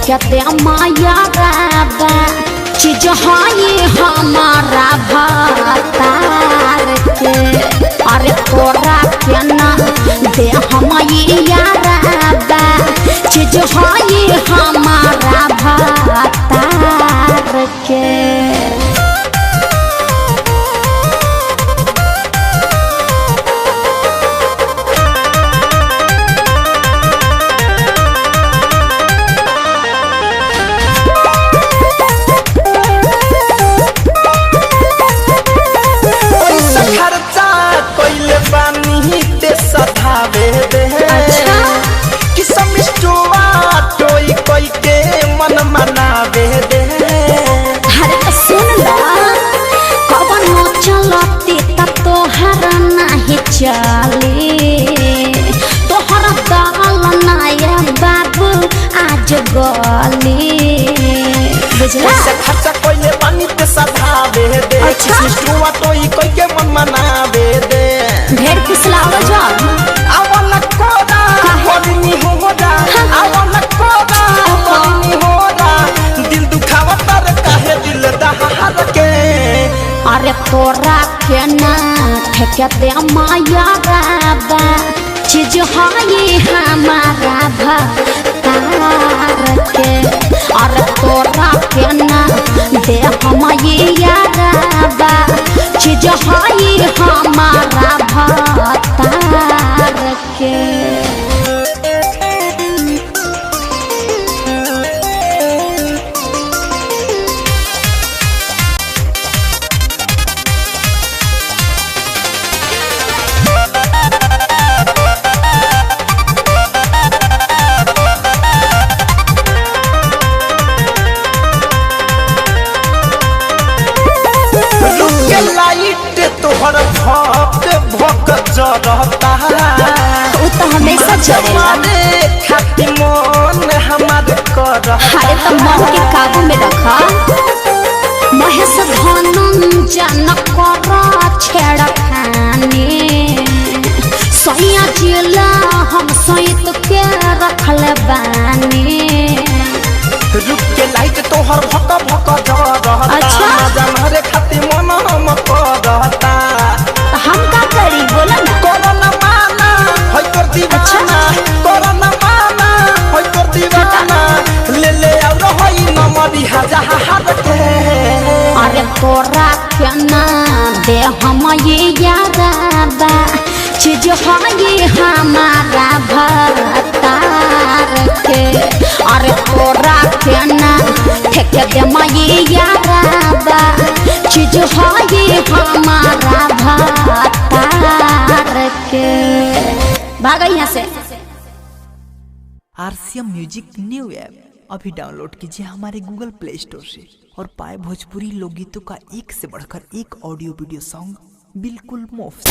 ठेकते माया राबा चीज हाई हमारा भातार के। अरे तोरा के ना दे हमाया राबा चीज हाई हमारा भातार के। चले तोहर दाल नाया बाबू आज गली बुझला खर्चा कोइले पानी पे सधावे दे। अच्छा सिस्टुआ तो ई कोई के मन मनावे दे। ढेर फिसलावा जान आवन कोदा कोनी होदा आवन कोदा कोनी होदा दिल दुखावा तर काहे दिल दहार के। अरे तोरा के ना ठेकते माया राबा चीज हाई हमारा भातार के। अरे तोरा के ना दे हमाया राबा चीज हाई हमारा भातार के। तोहर भक्त भक्त जरता वो तो हमेशा चलेगा खाती मन हमार कर। अरे तो मन के काबू में रखा महेश धनंजय न कर छेड़खानी सैया जिला हम सहित के रखल बानी। रुक के लाइट तोहर भक भक जरता। अच्छा हमारे खाती मन हम करता। हम का करी बोला ना कोरोना माना होय कर दीवाना। कोरोना माना होय कर दीवाना ले ले और होई नमरी हजार के। अरे तोरा के ना दे हम ये याराबा चीज हाई हमारा भातार के। अरे तोरा के ना ठेके दे माये याराबा चीज हाई हमारा भातार के। भाग यहाँ से। RCM म्यूजिक न्यू ऐप अभी डाउनलोड कीजिए हमारे गूगल प्ले स्टोर से और पाए भोजपुरी लोकगीतों का एक से बढ़कर एक ऑडियो वीडियो सॉन्ग बिल्कुल मुफ्त।